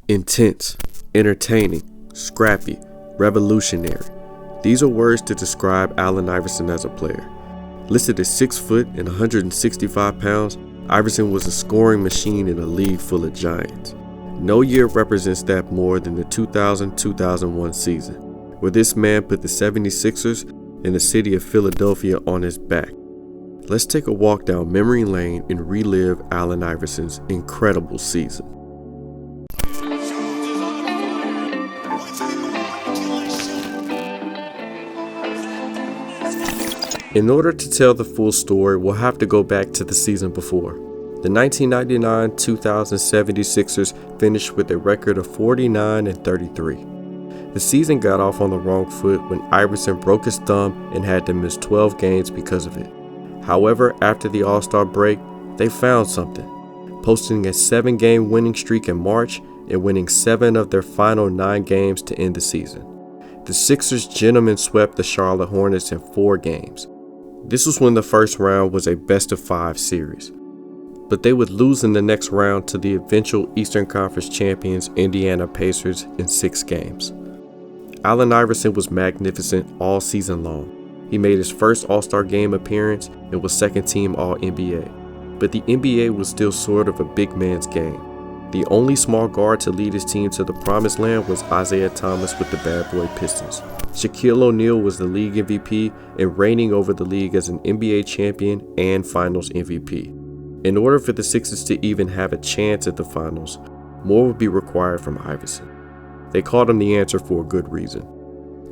Intense, entertaining, scrappy, revolutionary. These are words to describe Allen Iverson as a player. Listed at 6 foot and 165 pounds, Iverson was a scoring machine in a league full of giants. No year represents that more than the 2000-2001 season, where this man put the 76ers and the city of Philadelphia on his back. Let's take a walk down memory lane and relive Allen Iverson's incredible season. In order to tell the full story, we'll have to go back to the season before. The 1999-2000 76ers finished with a record of 49-33. The season got off on the wrong foot when Iverson broke his thumb and had to miss 12 games because of it. However, after the All-Star break, they found something, posting a 7-game winning streak in March and winning 7 of their final 9 games to end the season. The Sixers gentlemen swept the Charlotte Hornets in 4 games. This was when the first round was a best-of-5 series, but they would lose in the next round to the eventual Eastern Conference champions Indiana Pacers in 6 games. Allen Iverson was magnificent all season long. He made his first All-Star game appearance and was second-team All-NBA, but the NBA was still sort of a big man's game. The only small guard to lead his team to the promised land was Isaiah Thomas with the Bad Boy Pistons. Shaquille O'Neal was the league MVP and reigning over the league as an NBA champion and Finals MVP. In order for the Sixers to even have a chance at the Finals, more would be required from Iverson. They called him the answer for a good reason.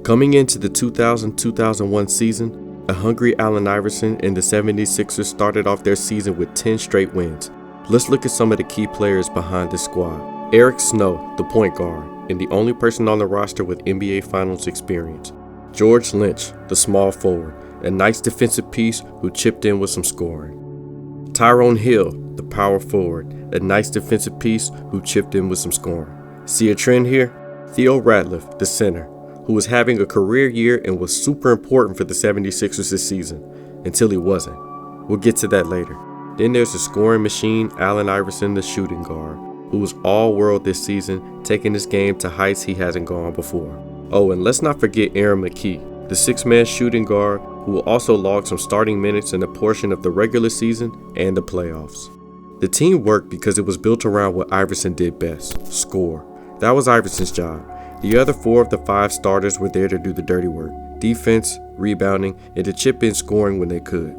Coming into the 2000-2001 season, a hungry Allen Iverson and the 76ers started off their season with 10 straight wins. Let's look at some of the key players behind this squad. Eric Snow, the point guard, and the only person on the roster with NBA Finals experience. George Lynch, the small forward, a nice defensive piece who chipped in with some scoring. Tyrone Hill, the power forward, a nice defensive piece who chipped in with some scoring. See a trend here? Theo Ratliff, the center, who was having a career year and was super important for the 76ers this season, until he wasn't. We'll get to that later. Then there's the scoring machine, Allen Iverson, the shooting guard, who was all-world this season, taking his game to heights he hasn't gone before. Oh, and let's not forget Aaron McKee, the 6-man shooting guard, who will also log some starting minutes in a portion of the regular season and the playoffs. The team worked because it was built around what Iverson did best, score. That was Iverson's job. The other 4 of the 5 starters were there to do the dirty work, defense, rebounding, and to chip in scoring when they could.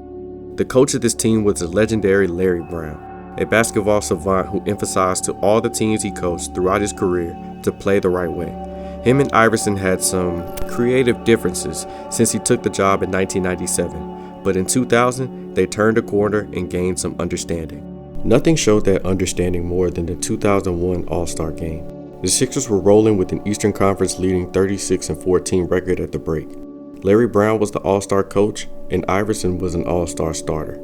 The coach of this team was the legendary Larry Brown, a basketball savant who emphasized to all the teams he coached throughout his career to play the right way. Him and Iverson had some creative differences since he took the job in 1997, but in 2000, they turned a corner and gained some understanding. Nothing showed that understanding more than the 2001 All-Star game. The Sixers were rolling with an Eastern Conference leading 36-14 record at the break. Larry Brown was the All-Star coach, and Iverson was an All-Star starter.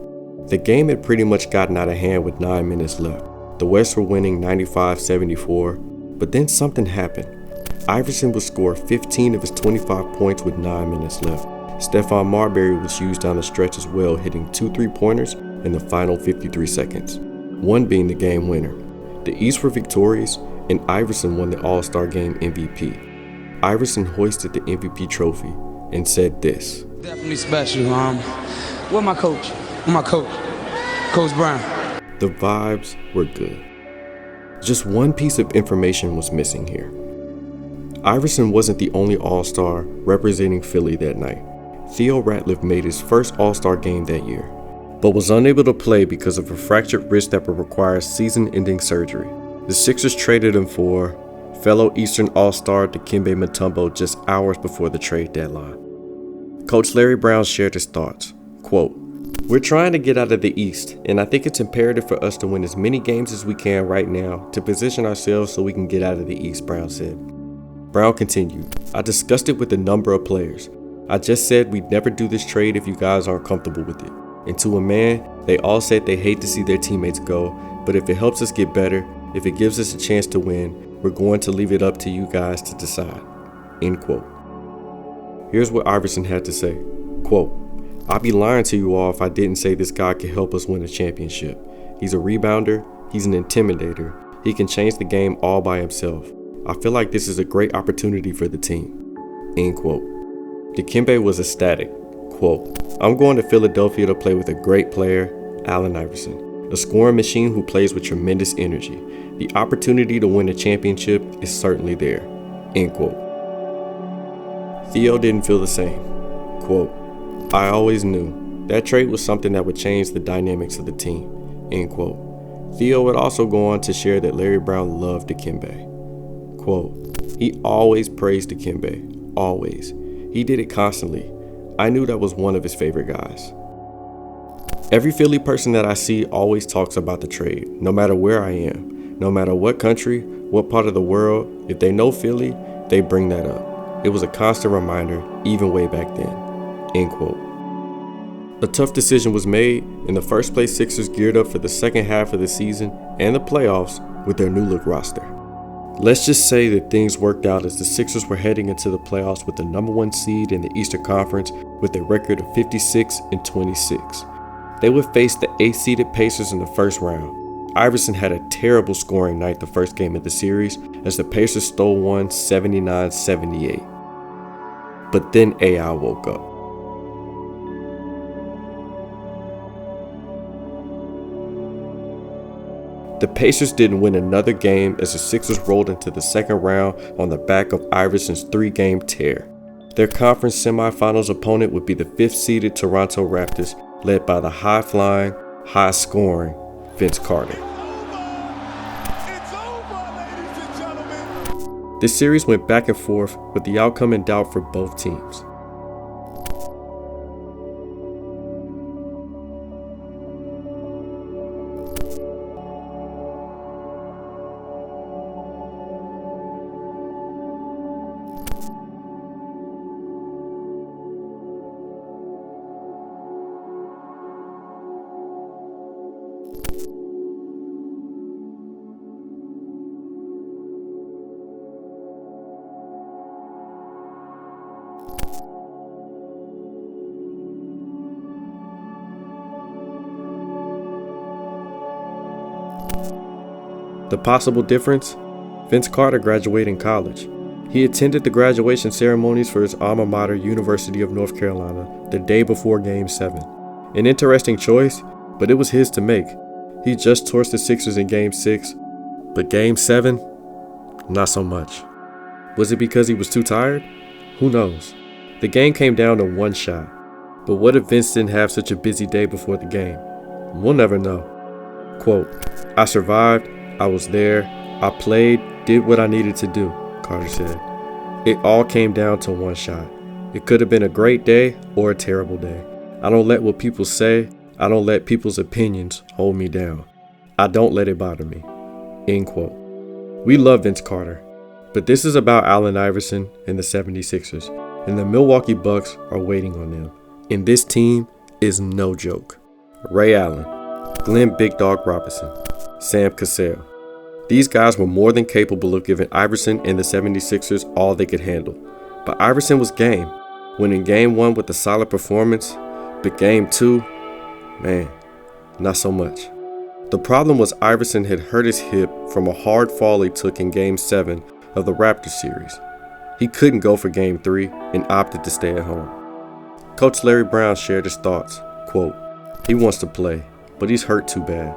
The game had pretty much gotten out of hand with 9 minutes left. The West were winning 95-74, but then something happened. Iverson would score 15 of his 25 points with 9 minutes left. Stephon Marbury was used down the stretch as well, hitting 2 3-pointers in the final 53 seconds, one being the game winner. The East were victorious, and Iverson won the All-Star Game MVP. Iverson hoisted the MVP trophy and said this. Definitely special. Where my coach? Coach Brown. The vibes were good. Just one piece of information was missing here. Iverson wasn't the only All-Star representing Philly that night. Theo Ratliff made his first All-Star game that year, but was unable to play because of a fractured wrist that would require season-ending surgery. The Sixers traded him for fellow Eastern All-Star Dikembe Mutombo just hours before the trade deadline. Coach Larry Brown shared his thoughts, quote, "We're trying to get out of the East, and I think it's imperative for us to win as many games as we can right now to position ourselves so we can get out of the East," Brown said. Brown continued, "I discussed it with a number of players. I just said we'd never do this trade if you guys aren't comfortable with it. And to a man, they all said they hate to see their teammates go, but if it helps us get better, if it gives us a chance to win, we're going to leave it up to you guys to decide." End quote. Here's what Iverson had to say, quote, "I'd be lying to you all if I didn't say this guy could help us win a championship. He's a rebounder, he's an intimidator, He can change the game all by himself. I feel like this is a great opportunity for the team." End quote. Dikembe was ecstatic. Quote, "I'm going to Philadelphia to play with a great player, Allen Iverson, a scoring machine who plays with tremendous energy. The opportunity to win a championship is certainly there." End quote. Theo didn't feel the same. Quote, "I always knew that trade was something that would change the dynamics of the team." End quote. Theo would also go on to share that Larry Brown loved Dikembe. Quote, "He always praised Dikembe, always. He did it constantly. I knew that was one of his favorite guys." Every Philly person that I see always talks about the trade, no matter where I am, no matter what country, what part of the world. If they know Philly, they bring that up. It was a constant reminder, even way back then." End quote. A tough decision was made. In the first place, Sixers geared up for the second half of the season and the playoffs with their new look roster. Let's just say that things worked out as the Sixers were heading into the playoffs with the #1 seed in the Eastern Conference with a record of 56-26. They would face the 8th-seeded Pacers in the first round. Iverson had a terrible scoring night the first game of the series as the Pacers stole one 79-78. But then AI woke up. The Pacers didn't win another game as the Sixers rolled into the second round on the back of Iverson's 3-game tear. Their conference semifinals opponent would be the 5th-seeded Toronto Raptors, led by the high-flying, high-scoring Vince Carter. It's over, ladies and gentlemen. This series went back and forth with the outcome in doubt for both teams. The possible difference? Vince Carter graduated in college. He attended the graduation ceremonies for his alma mater, University of North Carolina, the day before Game 7. An interesting choice, but it was his to make. He just torched the Sixers in Game 6, but Game 7? Not so much. Was it because he was too tired? Who knows? The game came down to one shot. But what if Vince didn't have such a busy day before the game? We'll never know. Quote, "I survived. I was there. I played, did what I needed to do," Carter said. "It all came down to one shot. It could have been a great day or a terrible day. I don't let what people say, I don't let people's opinions hold me down. I don't let it bother me." End quote. We love Vince Carter, but this is about Allen Iverson and the 76ers, and the Milwaukee Bucks are waiting on them. And this team is no joke. Ray Allen, Glenn Big Dog Robinson, Sam Cassell. These guys were more than capable of giving Iverson and the 76ers all they could handle. But Iverson was game, winning Game 1 with a solid performance, but Game 2, man, not so much. The problem was Iverson had hurt his hip from a hard fall he took in Game 7 of the Raptors series. He couldn't go for Game 3 and opted to stay at home. Coach Larry Brown shared his thoughts, quote, "He wants to play, but he's hurt too bad.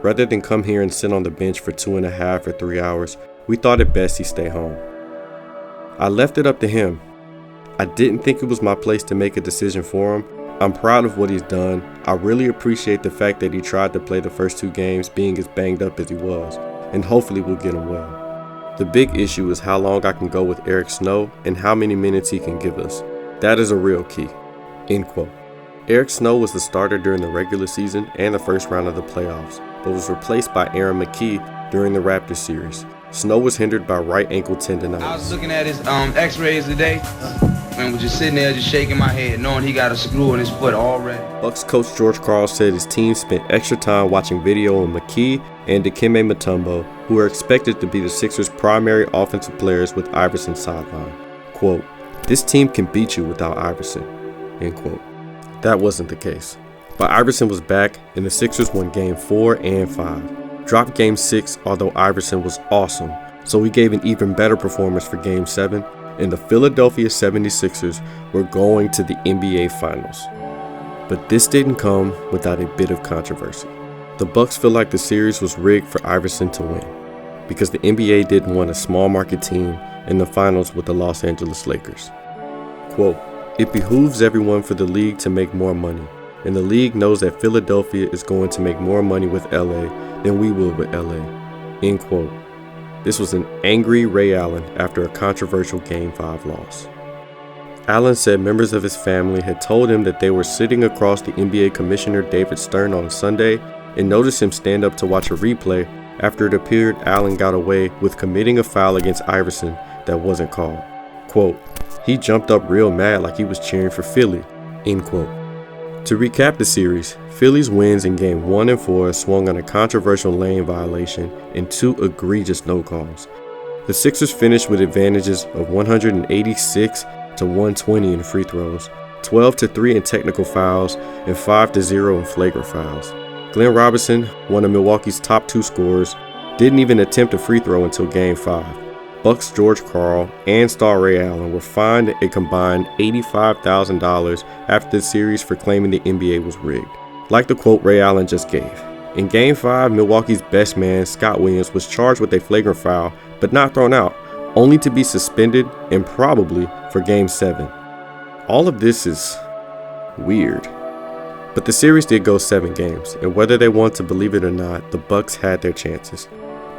Rather than come here and sit on the bench for 2.5 or 3 hours, we thought it best he stay home. I left it up to him. I didn't think it was my place to make a decision for him. I'm proud of what he's done. I really appreciate the fact that he tried to play the first 2 games being as banged up as he was, and hopefully we'll get him well. The big issue is how long I can go with Eric Snow and how many minutes he can give us. That is a real key." End quote. Eric Snow was the starter during the regular season and the first round of the playoffs, but was replaced by Aaron McKie during the Raptors series. Snow was hindered by right ankle tendonitis. I was looking at his x-rays today and was just sitting there just shaking my head knowing he got a screw in his foot already. Bucks coach George Karl said his team spent extra time watching video on McKie and Dikembe Mutombo, who are expected to be the Sixers' primary offensive players with Iverson sidelined. Quote, "This team can beat you without Iverson." End quote. That wasn't the case. But Iverson was back, and the Sixers won Game 4 and 5. dropped Game 6 although Iverson was awesome, so he gave an even better performance for Game 7, and the Philadelphia 76ers were going to the NBA Finals. But this didn't come without a bit of controversy. The Bucks feel like the series was rigged for Iverson to win, because the NBA didn't want a small market team in the finals with the Los Angeles Lakers. Quote, "It behooves everyone for the league to make more money, and the league knows that Philadelphia is going to make more money with LA than we will with LA." End quote. This was an angry Ray Allen after a controversial Game 5 loss. Allen said members of his family had told him that they were sitting across the NBA Commissioner David Stern on a Sunday and noticed him stand up to watch a replay after it appeared Allen got away with committing a foul against Iverson that wasn't called. Quote, "He jumped up real mad like he was cheering for Philly." End quote. To recap the series, Philly's wins in Game 1 and 4 swung on a controversial lane violation and 2 egregious no calls. The Sixers finished with advantages of 186 to 120 in free throws, 12 to 3 in technical fouls, and 5 to 0 in flagrant fouls. Glenn Robinson, one of Milwaukee's top 2 scorers, didn't even attempt a free throw until Game 5. Bucks George Karl and star Ray Allen were fined a combined $85,000 after the series for claiming the NBA was rigged. Like the quote Ray Allen just gave. In Game 5, Milwaukee's best man, Scott Williams, was charged with a flagrant foul, but not thrown out, only to be suspended and probably for Game 7. All of this is weird. But the series did go 7 games, and whether they want to believe it or not, the Bucks had their chances.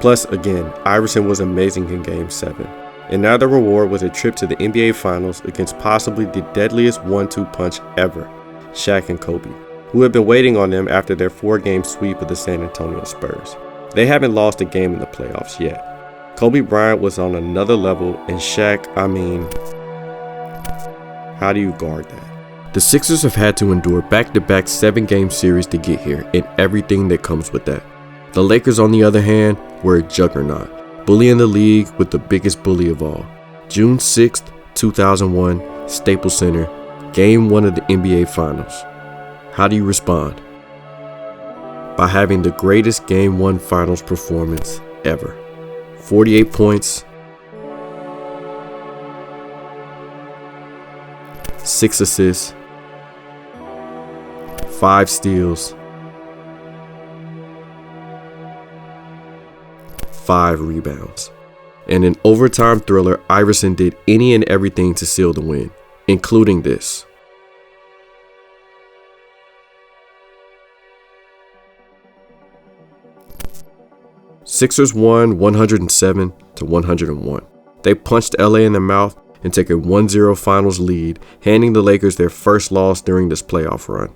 Plus, again, Iverson was amazing in Game 7. And now the reward was a trip to the NBA Finals against possibly the deadliest 1-2 punch ever, Shaq and Kobe, who have been waiting on them after their 4-game sweep of the San Antonio Spurs. They haven't lost a game in the playoffs yet. Kobe Bryant was on another level, and Shaq, how do you guard that? The Sixers have had to endure back-to-back 7-game series to get here, and everything that comes with that. The Lakers, on the other hand, were a juggernaut, bullying the league with the biggest bully of all. June 6, 2001, Staples Center, Game 1 of the NBA Finals. How do you respond? By having the greatest Game 1 Finals performance ever. 48 points, 6 assists, 5 steals, 5 rebounds. And in overtime thriller, Iverson did any and everything to seal the win, including this. Sixers won 107 to 101. They punched LA in the mouth and take a 1-0 finals lead, handing the Lakers their first loss during this playoff run.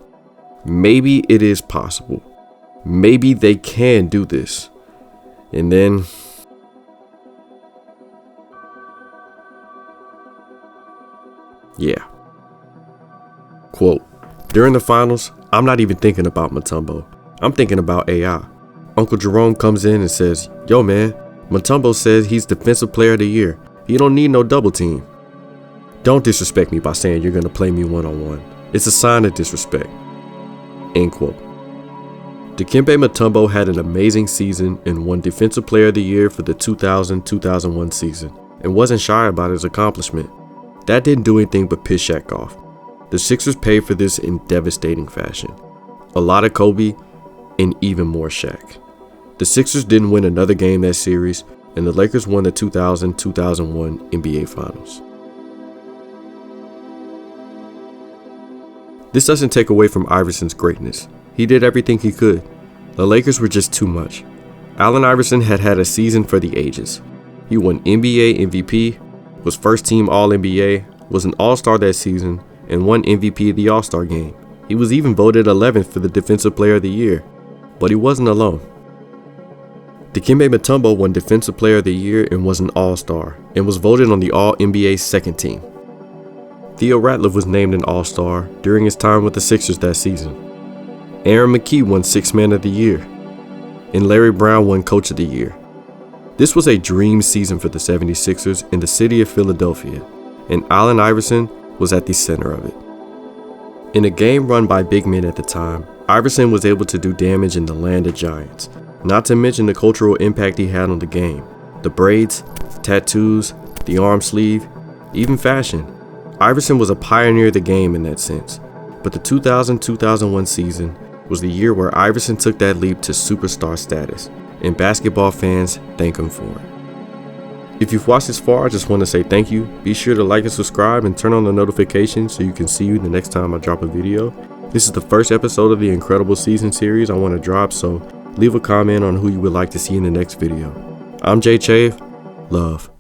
Maybe it is possible. Maybe they can do this. And then Quote, "During the finals, I'm not even thinking about Mutombo. I'm thinking about AI. Uncle Jerome comes in and says, 'Yo man, Mutombo says he's Defensive Player of the Year. He don't need no double team.' Don't disrespect me by saying you're going to play me one-on-one. It's a sign of disrespect." End quote. Dikembe Mutombo had an amazing season and won Defensive Player of the Year for the 2000-2001 season and wasn't shy about his accomplishment. That didn't do anything but piss Shaq off. The Sixers paid for this in devastating fashion. A lot of Kobe and even more Shaq. The Sixers didn't win another game that series, and the Lakers won the 2000-2001 NBA Finals. This doesn't take away from Iverson's greatness. He did everything he could. The Lakers were just too much. Allen Iverson had had a season for the ages. He won NBA MVP, was first-team All-NBA, was an All-Star that season, and won MVP of the All-Star game. He was even voted 11th for the Defensive Player of the Year. But he wasn't alone. Dikembe Mutombo won Defensive Player of the Year and was an All-Star, and was voted on the All-NBA second team. Theo Ratliff was named an All-Star during his time with the Sixers that season. Aaron McKie won Sixth Man of the Year, and Larry Brown won Coach of the Year. This was a dream season for the 76ers in the city of Philadelphia, and Allen Iverson was at the center of it. In a game run by big men at the time, Iverson was able to do damage in the land of giants, Not to mention the cultural impact he had on the game. The braids, tattoos, the arm sleeve, even fashion. Iverson was a pioneer of the game in that sense. But the 2000-2001 season was the year where Iverson took that leap to superstar status, and basketball fans thank him for it. If you've watched this far, I just want to say thank you. Be sure to like and subscribe and turn on the notifications so you can see you the next time I drop a video. This is the first episode of the incredible season series I want to drop, so leave a comment on who you would like to see in the next video. I'm Jay Chave. Love.